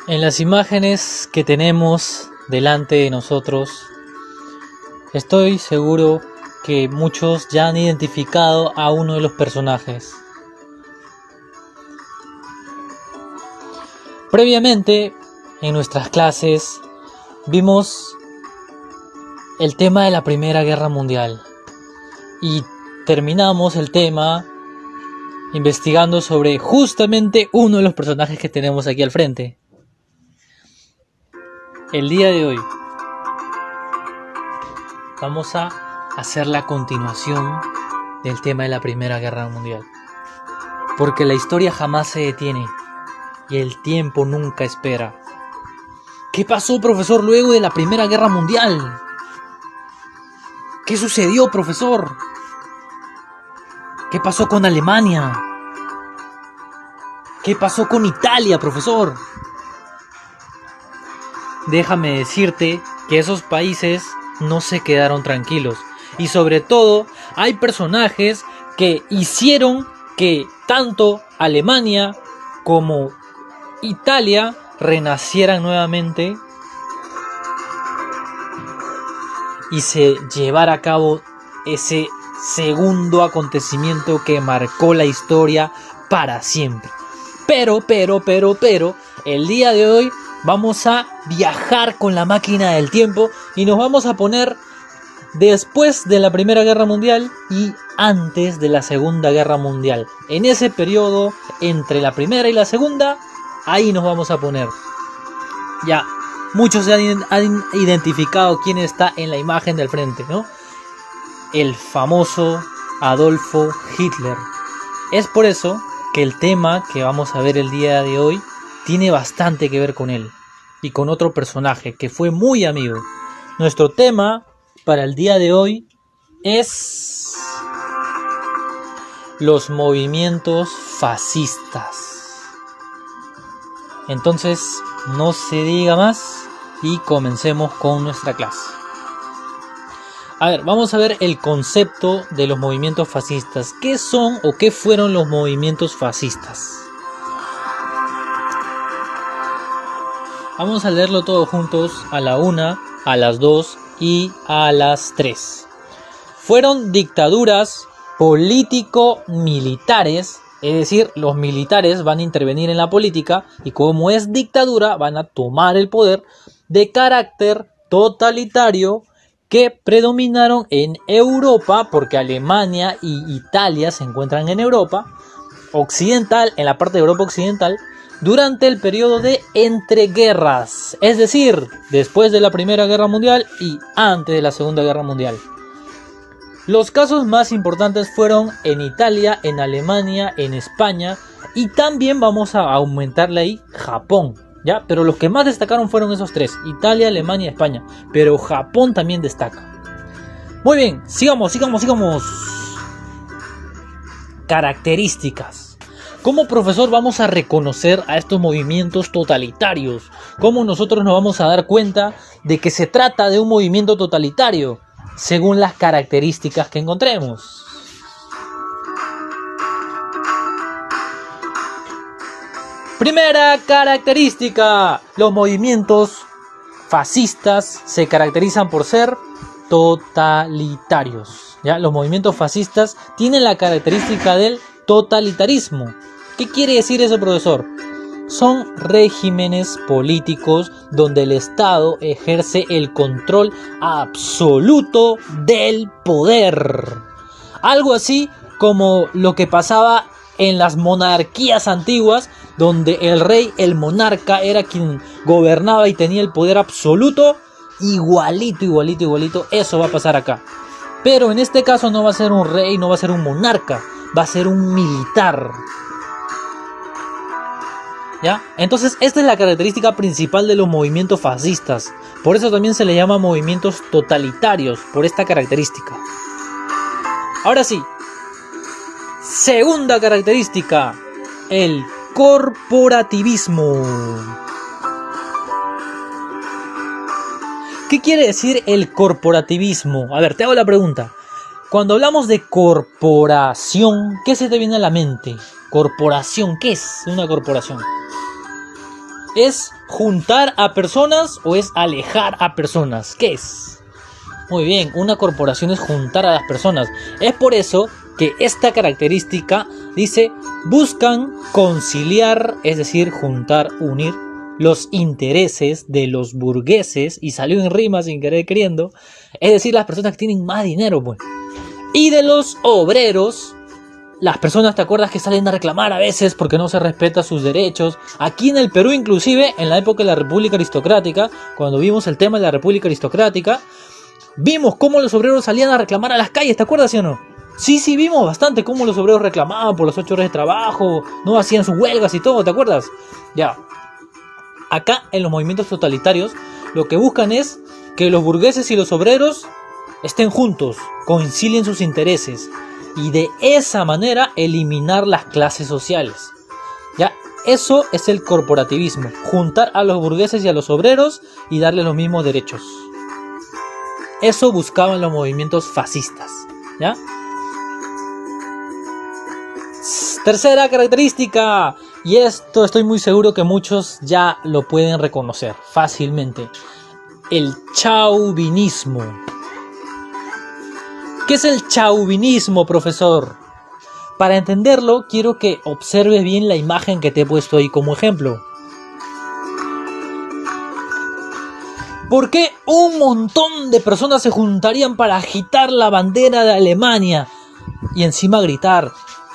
En las imágenes que tenemos delante de nosotros, estoy seguro que muchos ya han identificado a uno de los personajes. Previamente, en nuestras clases, vimos el tema de la Primera Guerra Mundial y terminamos el tema investigando sobre justamente uno de los personajes que tenemos aquí al frente. El día de hoy vamos a hacer la continuación del tema de la Primera Guerra Mundial, porque la historia jamás se detiene y el tiempo nunca espera. ¿Qué pasó, profesor, luego de la Primera Guerra Mundial? ¿Qué sucedió, profesor? ¿Qué pasó con Alemania? ¿Qué pasó con Italia, profesor? Déjame decirte que esos países no se quedaron tranquilos. Y sobre todo, hay personajes que hicieron que tanto Alemania como Italia renacieran nuevamente y se llevara a cabo ese segundo acontecimiento que marcó la historia para siempre. Pero, el día de hoy vamos a viajar con la máquina del tiempo y nos vamos a poner después de la Primera Guerra Mundial y antes de la Segunda Guerra Mundial. En ese periodo entre la Primera y la Segunda, ahí nos vamos a poner. Ya, muchos se han identificado quién está en la imagen del frente, ¿no? El famoso Adolfo Hitler. Es por eso que el tema que vamos a ver el día de hoy tiene bastante que ver con él y con otro personaje que fue muy amigo. Nuestro tema para el día de hoy es los movimientos fascistas. Entonces, no se diga más y comencemos con nuestra clase. A ver, vamos a ver el concepto de los movimientos fascistas. ¿Qué son o qué fueron los movimientos fascistas? Vamos a leerlo todos juntos a la 1, a las 2 y a las 3. Fueron dictaduras político-militares, es decir, los militares van a intervenir en la política y como es dictadura van a tomar el poder, de carácter totalitario que predominaron en Europa, porque Alemania y Italia se encuentran en Europa occidental, en la parte de Europa occidental, durante el periodo de entreguerras, es decir, después de la Primera Guerra Mundial y antes de la Segunda Guerra Mundial. Los casos más importantes fueron en Italia, en Alemania, en España y también vamos a aumentarle ahí Japón, ¿ya? Pero los que más destacaron fueron esos tres, Italia, Alemania y España, pero Japón también destaca. Muy bien, sigamos. Características. ¿Cómo, profesor, vamos a reconocer a estos movimientos totalitarios? ¿Cómo nosotros nos vamos a dar cuenta de que se trata de un movimiento totalitario? Según las características que encontremos. Primera característica. Los movimientos fascistas se caracterizan por ser totalitarios. ¿Ya? Los movimientos fascistas tienen la característica del totalitarismo. ¿Qué quiere decir eso, profesor? Son regímenes políticos donde el Estado ejerce el control absoluto del poder. Algo así como lo que pasaba en las monarquías antiguas, donde el rey, el monarca, era quien gobernaba y tenía el poder absoluto. Igualito, eso va a pasar acá. Pero en este caso no va a ser un rey, no va a ser un monarca, va a ser un militar. ¿Ya? Entonces esta es la característica principal de los movimientos fascistas. Por eso también se le llama movimientos totalitarios, por esta característica. Ahora sí, segunda característica, el corporativismo. ¿Qué quiere decir el corporativismo? A ver, te hago la pregunta. Cuando hablamos de corporación, ¿qué se te viene a la mente? Corporación, ¿qué es una corporación? ¿Es juntar a personas o es alejar a personas? ¿Qué es? Muy bien, una corporación es juntar a las personas. Es por eso que esta característica dice: buscan conciliar, es decir, juntar, unir los intereses de los burgueses, y salió en rima sin querer queriendo, es decir, las personas que tienen más dinero, pues, y de los obreros, las personas, ¿te acuerdas?, que salen a reclamar a veces porque no se respeta sus derechos. Aquí en el Perú, inclusive, en la época de la República Aristocrática, cuando vimos el tema de la República Aristocrática, vimos cómo los obreros salían a reclamar a las calles, ¿te acuerdas, sí o no? Sí, vimos bastante cómo los obreros reclamaban por las 8 horas de trabajo, no hacían sus huelgas y todo, ¿te acuerdas? Ya. Acá, en los movimientos totalitarios, lo que buscan es que los burgueses y los obreros estén juntos, concilien sus intereses, y de esa manera eliminar las clases sociales. Ya, eso es el corporativismo, juntar a los burgueses y a los obreros y darles los mismos derechos. Eso buscaban los movimientos fascistas, ¿ya? Tercera característica, y esto estoy muy seguro que muchos ya lo pueden reconocer fácilmente: el chauvinismo. ¿Qué es el chauvinismo, profesor? Para entenderlo, quiero que observes bien la imagen que te he puesto ahí como ejemplo. ¿Por qué un montón de personas se juntarían para agitar la bandera de Alemania y encima gritar: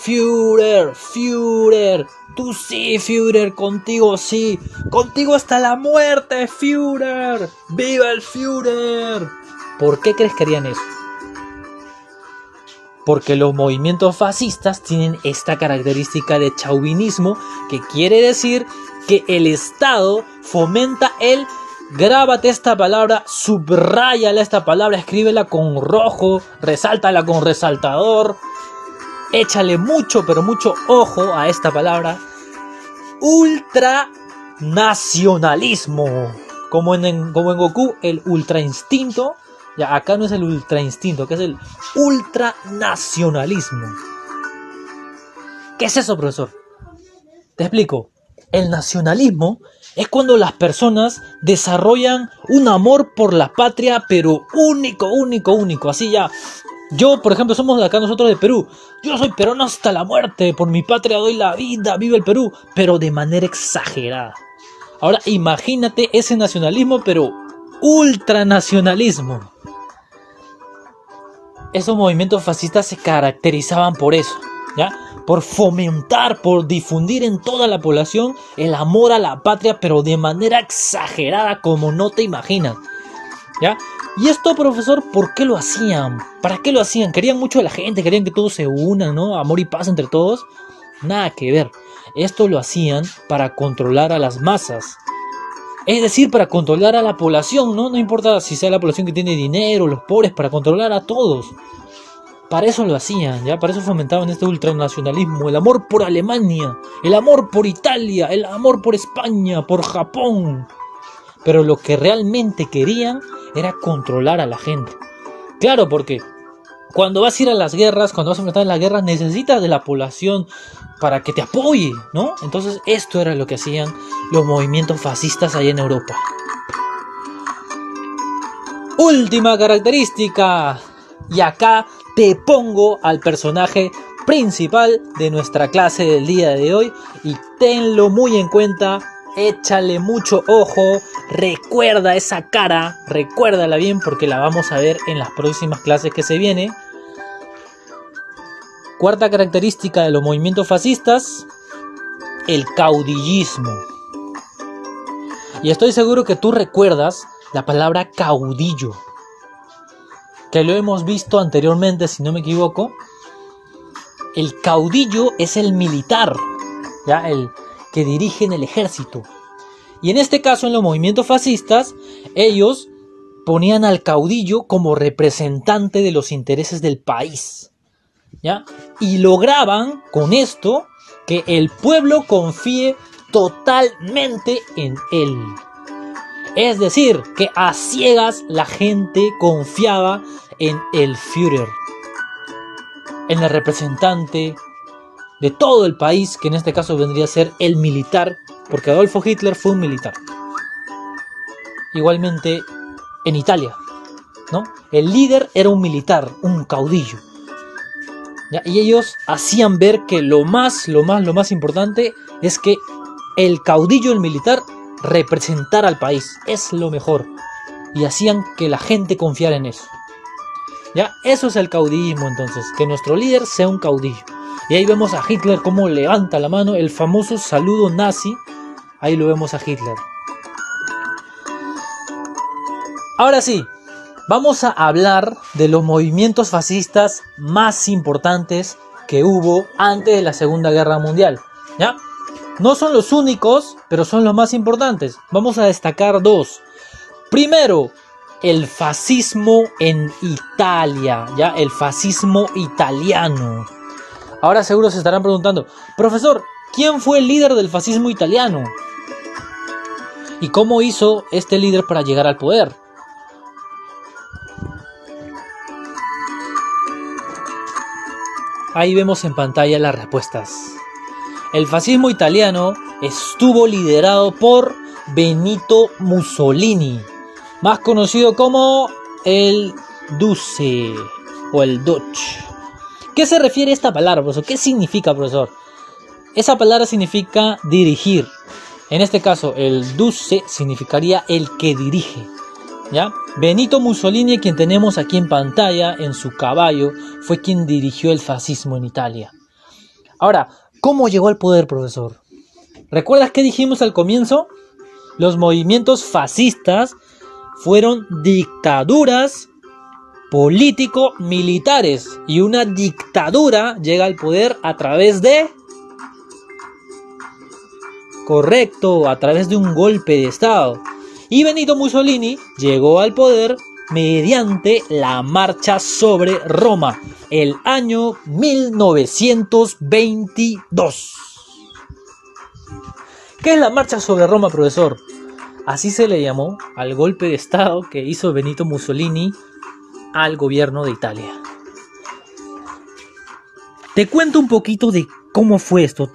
Führer, Führer, tú sí, Führer, contigo sí, contigo hasta la muerte, Führer, viva el Führer? ¿Por qué crees que harían eso? Porque los movimientos fascistas tienen esta característica de chauvinismo, que quiere decir que el Estado fomenta el: grábate esta palabra, subráyala esta palabra, escríbela con rojo, resáltala con resaltador, échale mucho, pero mucho ojo a esta palabra: ultranacionalismo. Como en Goku, el ultra instinto. Ya, acá no es el ultra instinto, que es el ultranacionalismo. ¿Qué es eso, profesor? Te explico. El nacionalismo es cuando las personas desarrollan un amor por la patria, pero único. Así ya. Yo, por ejemplo, somos de acá nosotros de Perú. Yo soy peruano hasta la muerte. Por mi patria doy la vida. Viva el Perú. Pero de manera exagerada. Ahora, imagínate ese nacionalismo, pero ultranacionalismo. Esos movimientos fascistas se caracterizaban por eso, ¿ya? Por fomentar, por difundir en toda la población el amor a la patria, pero de manera exagerada, como no te imaginas, ¿ya? Y esto, profesor, ¿por qué lo hacían? ¿Para qué lo hacían? Querían mucho a la gente, querían que todos se unan, ¿no? Amor y paz entre todos. Nada que ver. Esto lo hacían para controlar a las masas. Es decir, para controlar a la población, ¿no? No importa si sea la población que tiene dinero, los pobres, para controlar a todos. Para eso lo hacían, ¿ya? Para eso fomentaban este ultranacionalismo, el amor por Alemania, el amor por Italia, el amor por España, por Japón. Pero lo que realmente querían era controlar a la gente. Claro, porque cuando vas a ir a las guerras, cuando vas a enfrentar en las guerras, necesitas de la población para que te apoye, ¿no? Entonces esto era lo que hacían los movimientos fascistas allá en Europa. Última característica. Y acá te pongo al personaje principal de nuestra clase del día de hoy. Y tenlo muy en cuenta. Échale mucho ojo. Recuerda esa cara. Recuérdala bien porque la vamos a ver en las próximas clases que se vienen. Cuarta característica de los movimientos fascistas: el caudillismo. Y estoy seguro que tú recuerdas la palabra caudillo, que lo hemos visto anteriormente, si no me equivoco. El caudillo es el militar, ¿ya? El que dirige en el ejército. Y en este caso, en los movimientos fascistas, ellos ponían al caudillo como representante de los intereses del país, ¿ya? Y lograban con esto que el pueblo confíe totalmente en él. Es decir, que a ciegas la gente confiaba en el Führer, en el representante de todo el país, que en este caso vendría a ser el militar porque Adolfo Hitler fue un militar. Igualmente en Italia, ¿no? El líder era un militar, un caudillo. ¿Ya? Y ellos hacían ver que lo más importante es que el caudillo, el militar, representara al país. Es lo mejor. Y hacían que la gente confiara en eso. ¿Ya? Eso es el caudillismo, entonces. Que nuestro líder sea un caudillo. Y ahí vemos a Hitler cómo levanta la mano. El famoso saludo nazi. Ahí lo vemos a Hitler. Ahora sí. Vamos a hablar de los movimientos fascistas más importantes que hubo antes de la Segunda Guerra Mundial. ¿Ya? No son los únicos, pero son los más importantes. Vamos a destacar dos. Primero, el fascismo en Italia, ¿ya? El fascismo italiano. Ahora seguro se estarán preguntando, profesor, ¿quién fue el líder del fascismo italiano? ¿Y cómo hizo este líder para llegar al poder? Ahí vemos en pantalla las respuestas. El fascismo italiano estuvo liderado por Benito Mussolini, más conocido como el Duce o el Duce. ¿Qué se refiere a esta palabra, profesor? ¿Qué significa, profesor? Esa palabra significa dirigir. En este caso, el Duce significaría el que dirige. ¿Ya? Benito Mussolini, quien tenemos aquí en pantalla, en su caballo, fue quien dirigió el fascismo en Italia. Ahora, ¿cómo llegó al poder, profesor? ¿Recuerdas qué dijimos al comienzo? Los movimientos fascistas fueron dictaduras político-militares. Y una dictadura llega al poder a través de... Correcto, a través de un golpe de estado. Y Benito Mussolini llegó al poder mediante la marcha sobre Roma, el año 1922. ¿Qué es la marcha sobre Roma, profesor? Así se le llamó al golpe de estado que hizo Benito Mussolini al gobierno de Italia. Te cuento un poquito de cómo fue esto.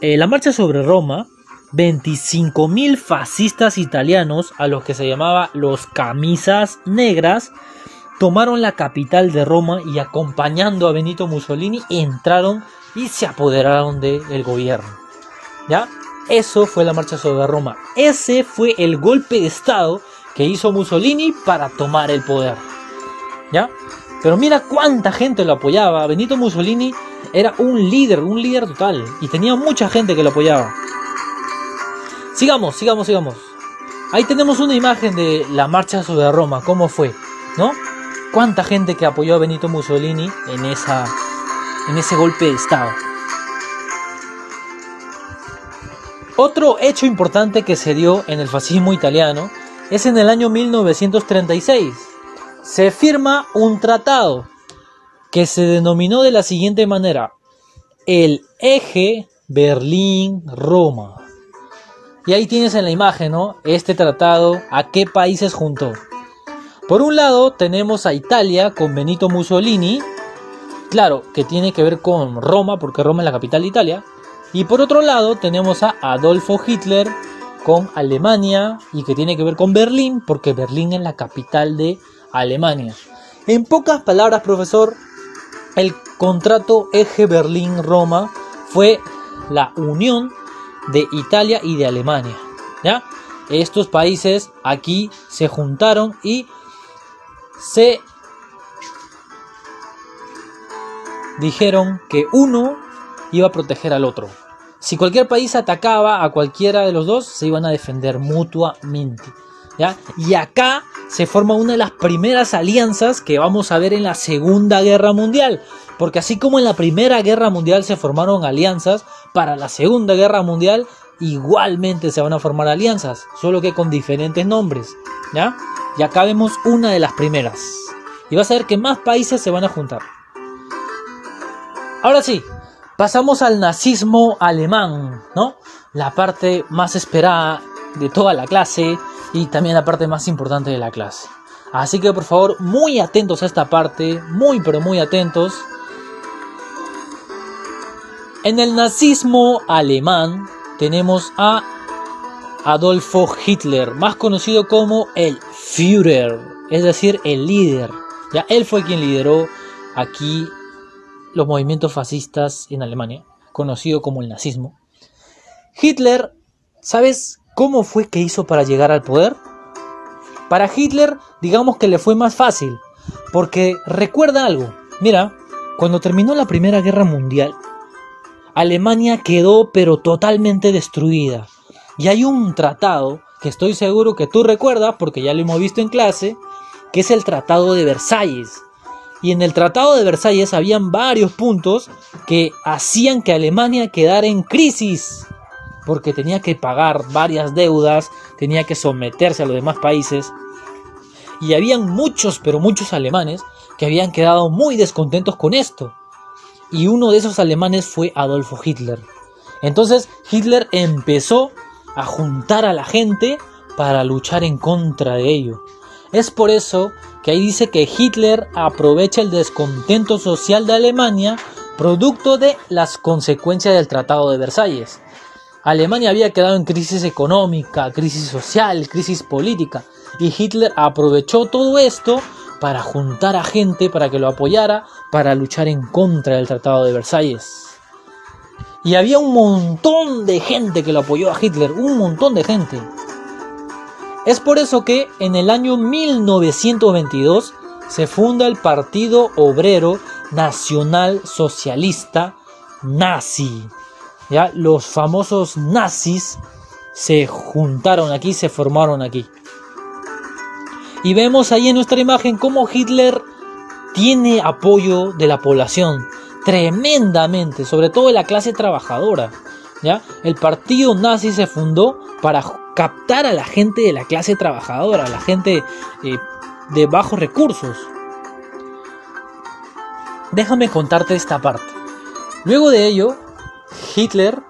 La marcha sobre Roma, 25.000 fascistas italianos, a los que se llamaba los camisas negras, tomaron la capital de Roma y, acompañando a Benito Mussolini, entraron y se apoderaron del gobierno. ¿Ya? Eso fue la marcha sobre Roma. Ese fue el golpe de estado que hizo Mussolini para tomar el poder. ¿Ya? Pero mira cuánta gente lo apoyaba. Benito Mussolini era un líder total, y tenía mucha gente que lo apoyaba. Sigamos. Ahí tenemos una imagen de la marcha sobre Roma, cómo fue, ¿no? Cuánta gente que apoyó a Benito Mussolini en ese golpe de estado. Otro hecho importante que se dio en el fascismo italiano es en el año 1936. Se firma un tratado que se denominó de la siguiente manera: el eje Berlín-Roma. Y ahí tienes en la imagen, ¿no? Este tratado, ¿a qué países juntó? Por un lado tenemos a Italia con Benito Mussolini, claro, que tiene que ver con Roma, porque Roma es la capital de Italia. Y por otro lado tenemos a Adolfo Hitler con Alemania, y que tiene que ver con Berlín, porque Berlín es la capital de Alemania. En pocas palabras, profesor, el contrato eje Berlín-Roma fue la unión de Italia y de Alemania, ¿ya? Estos países aquí se juntaron y se dijeron que uno iba a proteger al otro. Si cualquier país atacaba a cualquiera de los dos, se iban a defender mutuamente, ¿ya? Y acá se forma una de las primeras alianzas que vamos a ver en la Segunda Guerra Mundial. Porque así como en la Primera Guerra Mundial se formaron alianzas, para la Segunda Guerra Mundial igualmente se van a formar alianzas, solo que con diferentes nombres, ¿ya? Y acá vemos una de las primeras. Y vas a ver que más países se van a juntar. Ahora sí, pasamos al nazismo alemán, ¿no? La parte más esperada de toda la clase y también la parte más importante de la clase. Así que por favor, muy atentos a esta parte, muy pero muy atentos. En el nazismo alemán tenemos a Adolfo Hitler, más conocido como el Führer, es decir, el líder. Ya él fue quien lideró aquí los movimientos fascistas en Alemania, conocido como el nazismo. Hitler, ¿sabes cómo fue que hizo para llegar al poder? Para Hitler, digamos que le fue más fácil, porque recuerda algo. Mira, cuando terminó la Primera Guerra Mundial, Alemania quedó pero totalmente destruida. Y hay un tratado que estoy seguro que tú recuerdas, porque ya lo hemos visto en clase, que es el Tratado de Versalles. Y en el Tratado de Versalles habían varios puntos que hacían que Alemania quedara en crisis, porque tenía que pagar varias deudas, tenía que someterse a los demás países. Y habían muchos, pero muchos alemanes que habían quedado muy descontentos con esto. Y uno de esos alemanes fue Adolfo Hitler. Entonces Hitler empezó a juntar a la gente para luchar en contra de ello. Es por eso que ahí dice que Hitler aprovecha el descontento social de Alemania producto de las consecuencias del Tratado de Versalles. Alemania había quedado en crisis económica, crisis social, crisis política, y Hitler aprovechó todo esto para juntar a gente para que lo apoyara, para luchar en contra del Tratado de Versalles. Y había un montón de gente que lo apoyó a Hitler, un montón de gente. Es por eso que en el año 1922 se funda el Partido Obrero Nacional Socialista Nazi. ¿Ya? Los famosos nazis se juntaron aquí, se formaron aquí. Y vemos ahí en nuestra imagen cómo Hitler tiene apoyo de la población tremendamente, sobre todo de la clase trabajadora. ¿Ya? El partido nazi se fundó para captar a la gente de la clase trabajadora, a la gente de bajos recursos. Déjame contarte esta parte. Luego de ello, Hitler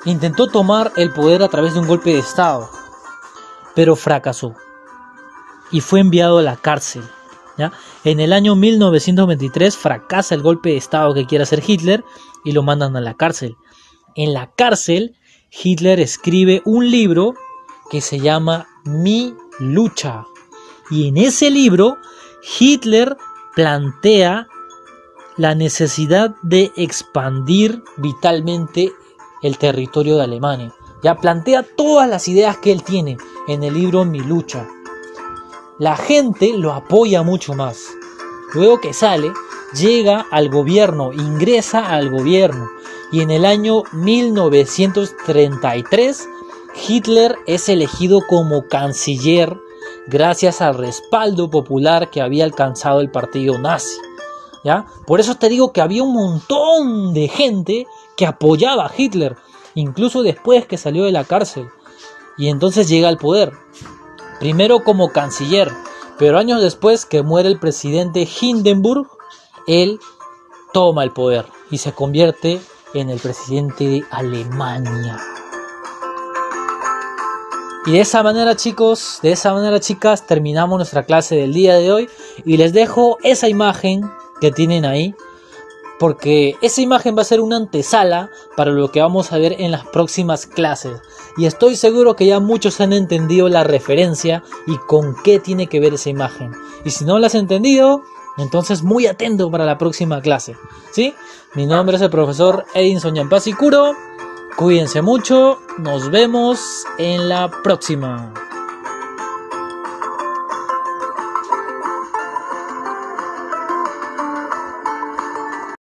intentó tomar el poder a través de un golpe de estado, pero fracasó y fue enviado a la cárcel. ¿Ya? En el año 1923 fracasa el golpe de estado que quiere hacer Hitler y lo mandan a la cárcel. En la cárcel, Hitler escribe un libro que se llama Mi lucha. Y en ese libro, Hitler plantea la necesidad de expandir vitalmente el territorio de Alemania. Ya plantea todas las ideas que él tiene en el libro Mi lucha. La gente lo apoya mucho más. Luego que sale, llega al gobierno, ingresa al gobierno. Y en el año 1933, Hitler es elegido como canciller gracias al respaldo popular que había alcanzado el partido nazi. ¿Ya? Por eso te digo que había un montón de gente que apoyaba a Hitler, incluso después que salió de la cárcel. Y entonces llega al poder. Primero como canciller, pero años después que muere el presidente Hindenburg, él toma el poder y se convierte en el presidente de Alemania. Y de esa manera, chicos, de esa manera, chicas, terminamos nuestra clase del día de hoy y les dejo esa imagen que tienen ahí, porque esa imagen va a ser una antesala para lo que vamos a ver en las próximas clases. Y estoy seguro que ya muchos han entendido la referencia y con qué tiene que ver esa imagen. Y si no la has entendido, entonces muy atento para la próxima clase. ¿Sí? Mi nombre es el profesor Edinson Yampasi Curo. Cuídense mucho. Nos vemos en la próxima.